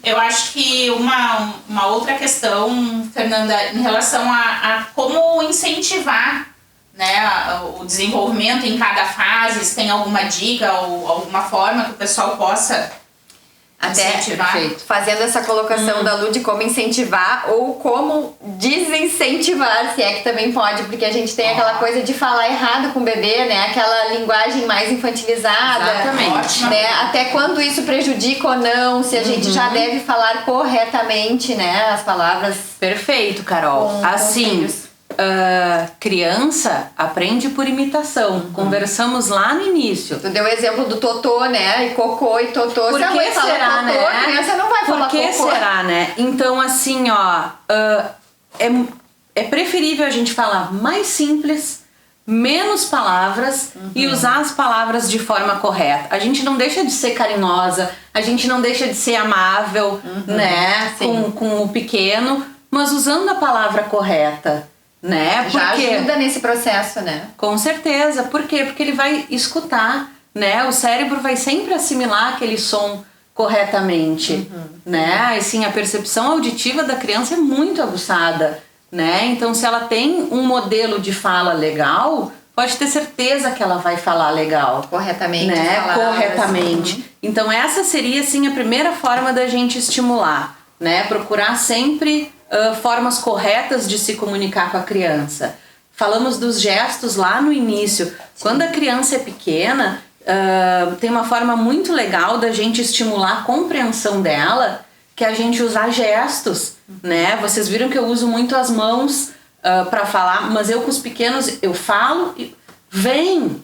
Eu acho que uma outra questão, Fernanda, em relação a como incentivar, né, o desenvolvimento em cada fase, se tem alguma dica ou alguma forma que o pessoal possa incentivar. Perfeito. Fazendo essa colocação da Lu de como incentivar ou como desincentivar, se é que também pode, porque a gente tem aquela coisa de falar errado com o bebê, né? Aquela linguagem mais infantilizada. Exatamente. Né? Até quando isso prejudica ou não, se a gente já deve falar corretamente, né? As palavras. Perfeito, Carol. Com Criança aprende por imitação. Conversamos lá no início. Tu deu o exemplo do totô, né? E cocô e totô. Por se a mãe que fala será, totô, né? a criança não vai falar Por que cocô. será, né? Então, assim, ó, é preferível a gente falar mais simples, menos palavras e usar as palavras de forma correta. A gente não deixa de ser carinhosa, a gente não deixa de ser amável, né? Com o pequeno, mas usando a palavra correta. Né? Já ajuda nesse processo, né? Com certeza. Por quê? Porque ele vai escutar, né? O cérebro vai sempre assimilar aquele som corretamente, né? Assim, a percepção auditiva da criança é muito aguçada, né? Então, se ela tem um modelo de fala legal, pode ter certeza que ela vai falar legal. Corretamente. Né? Corretamente. Então, essa seria, assim, a primeira forma da gente estimular, né? Procurar sempre formas corretas de se comunicar com a criança. Falamos dos gestos lá no início. Quando a criança é pequena, tem uma forma muito legal da gente estimular a compreensão dela, que é a gente usar gestos, né? Vocês viram que eu uso muito as mãos para falar, mas eu com os pequenos, eu falo, vem,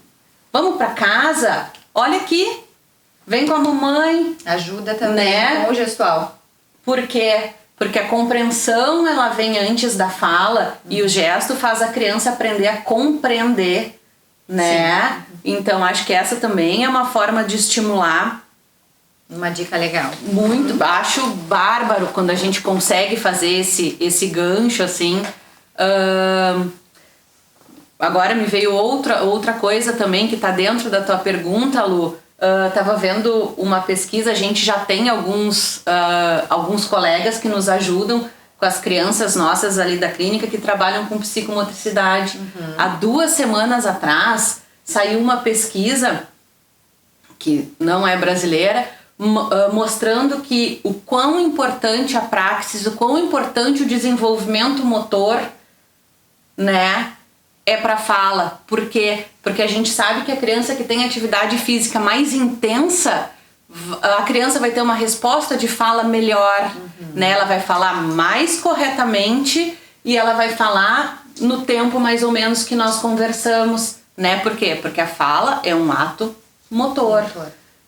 vamos para casa, olha aqui, vem com a mamãe. Ajuda também, né? Com o gestual. Por quê? Porque a compreensão, ela vem antes da fala e o gesto faz a criança aprender a compreender, né? Então, acho que essa também é uma forma de estimular. Uma dica legal. Muito. Acho bárbaro quando a gente consegue fazer esse gancho, assim. Agora me veio outra coisa também que tá dentro da tua pergunta, Lu. Tava vendo uma pesquisa, a gente já tem alguns colegas que nos ajudam com as crianças nossas ali da clínica que trabalham com psicomotricidade. Há 2 semanas atrás saiu uma pesquisa, que não é brasileira, mostrando que o quão importante a praxis, o quão importante o desenvolvimento motor, né? É para fala. Por quê? Porque a gente sabe que a criança que tem atividade física mais intensa, a criança vai ter uma resposta de fala melhor, né? Ela vai falar mais corretamente e ela vai falar no tempo mais ou menos que nós conversamos, né? Por quê? Porque a fala é um ato motor.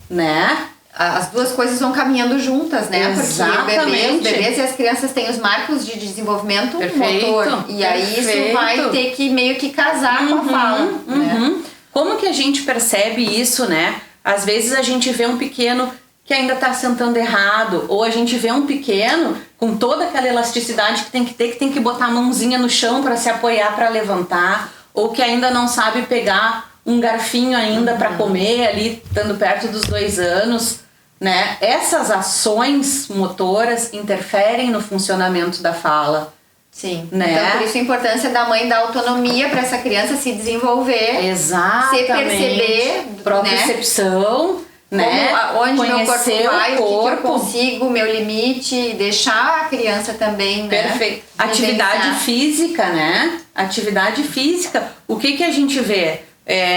Né? As duas coisas vão caminhando juntas, né? Exatamente. Porque os bebês e as crianças têm os marcos de desenvolvimento motor. E aí isso vai ter que meio que casar com a fala. Né? Como que a gente percebe isso, né? Às vezes a gente vê um pequeno que ainda tá sentando errado, ou a gente vê um pequeno com toda aquela elasticidade que tem que botar a mãozinha no chão para se apoiar, para levantar, ou que ainda não sabe pegar um garfinho ainda para comer ali, estando perto dos 2 anos, né? Essas ações motoras interferem no funcionamento da fala. Sim. Né? Então, por isso a importância da mãe dar autonomia para essa criança se desenvolver. Exatamente. Se perceber. Propriocepção, né? Onde meu corpo vai, o que eu corpo. consigo, meu limite, deixar a criança também, né? Perfeito. Atividade física, né? Atividade física. O que a gente vê?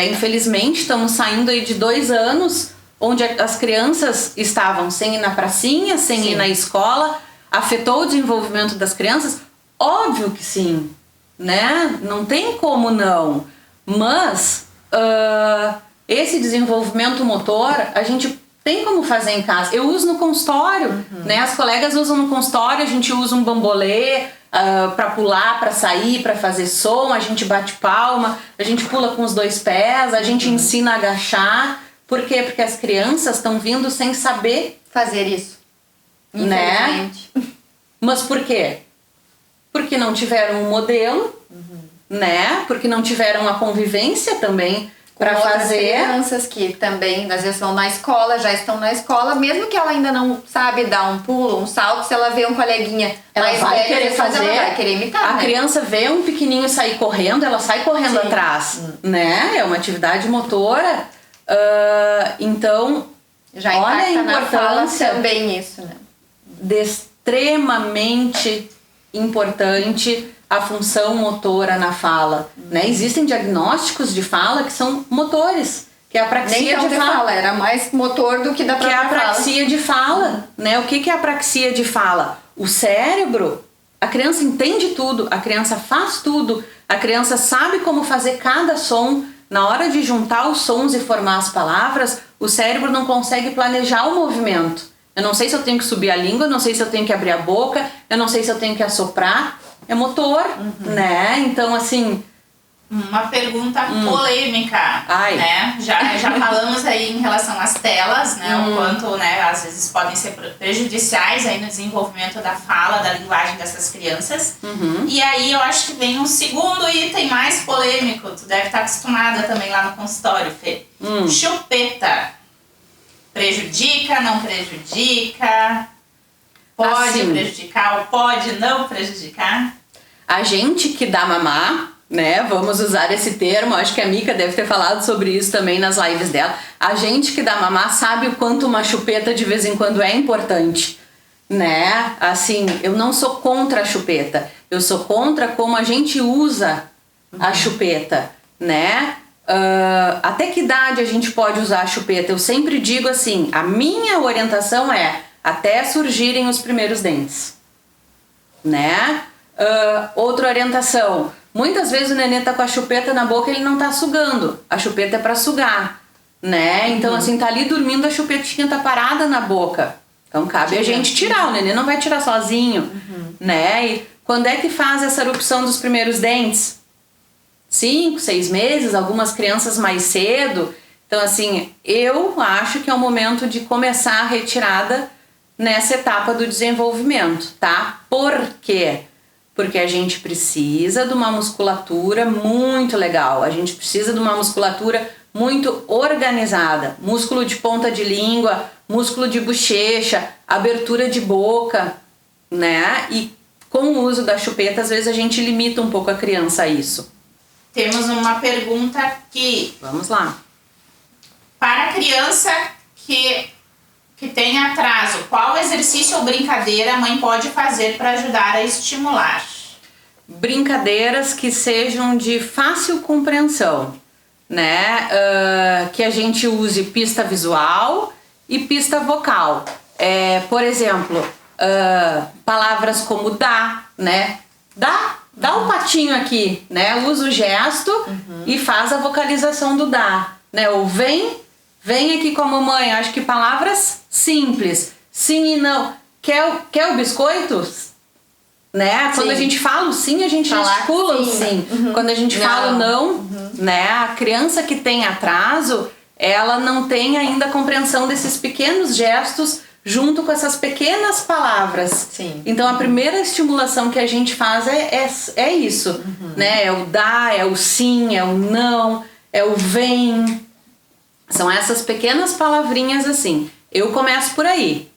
Infelizmente, estamos saindo aí de 2 anos onde as crianças estavam sem ir na pracinha, sem ir na escola. Afetou o desenvolvimento das crianças? Óbvio que sim, né? Não tem como não. Mas esse desenvolvimento motor a gente tem como fazer em casa. Eu uso no consultório, né? As colegas usam no consultório, a gente usa um bambolê para pular, para sair, para fazer som, a gente bate palma, a gente pula com os 2 pés, a gente ensina a agachar. Por quê? Porque as crianças estão vindo sem saber fazer isso, infelizmente. Né? Mas por quê? Porque não tiveram um modelo, né? Porque não tiveram a convivência também para outras fazer crianças que também às vezes estão na escola, já estão na escola, mesmo que ela ainda não sabe dar um pulo, um salto, se ela vê um coleguinha ela mais vai velho, querer fazer, ela vai querer imitar, a né? criança vê um pequenininho sair correndo, ela sai correndo Sim. atrás, né? É uma atividade motora, então Já olha a impacta na fala importância também isso, né? extremamente importante a função motora na fala, né? Existem diagnósticos de fala que são motores, que é a apraxia Nem tão de fala. era mais motor do que da Que é própria a apraxia de fala, né? O que é a apraxia de fala? O cérebro, a criança entende tudo, a criança faz tudo, a criança sabe como fazer cada som. Na hora de juntar os sons e formar as palavras, o cérebro não consegue planejar o movimento. Eu não sei se eu tenho que subir a língua, eu não sei se eu tenho que abrir a boca, eu não sei se eu tenho que assoprar. É motor, né? Então, assim... Uma pergunta polêmica, Ai. né? Já falamos aí em relação às telas, né? O quanto, né, às vezes podem ser prejudiciais aí no desenvolvimento da fala, da linguagem dessas crianças. E aí eu acho que vem um segundo item mais polêmico. Tu deve estar acostumada também lá no consultório, Fê. Chupeta. Prejudica, não prejudica? Pode Assim, prejudicar ou pode não prejudicar? a gente que dá mamar, né? Vamos usar esse termo, acho que a Mica deve ter falado sobre isso também nas lives dela. A gente que dá mamar sabe o quanto uma chupeta de vez em quando é importante, né? Assim, eu não sou contra a chupeta, eu sou contra como a gente usa a chupeta, né? Até que idade a gente pode usar a chupeta? Eu sempre digo assim, a minha orientação é até surgirem os primeiros dentes, né? Outra orientação, muitas vezes o nenê tá com a chupeta na boca, ele não tá sugando, a chupeta é para sugar, né? Então assim, tá ali dormindo, a chupetinha tá parada na boca, então cabe a gente tirar, o nenê não vai tirar sozinho, né? E quando é que faz essa erupção dos primeiros dentes? 5, 6 meses, algumas crianças mais cedo. Então assim, eu acho que é o momento de começar a retirada nessa etapa do desenvolvimento, tá? Por quê? Porque a gente precisa de uma musculatura muito legal, a gente precisa de uma musculatura muito organizada, músculo de ponta de língua, músculo de bochecha, abertura de boca, né? E com o uso da chupeta, às vezes a gente limita um pouco a criança a isso. Temos uma pergunta aqui. Vamos lá. Para a criança que tem atraso, qual exercício ou brincadeira a mãe pode fazer para ajudar a estimular? Brincadeiras que sejam de fácil compreensão, né? Que a gente use pista visual e pista vocal. Por exemplo, palavras como dá, né? Dá o patinho aqui, né? Usa o gesto e faz a vocalização do dá, né? Ou vem aqui com a mamãe. Acho que palavras simples. Sim e não. Quer o biscoito? Né? Quando a gente fala o sim, a gente gesticula o sim. Quando a gente fala o não, né? A criança que tem atraso, ela não tem ainda a compreensão desses pequenos gestos junto com essas pequenas palavras. Sim. Então a primeira estimulação que a gente faz é isso, né? É o dá, é o sim, é o não, é o vem. São essas pequenas palavrinhas assim. Eu começo por aí.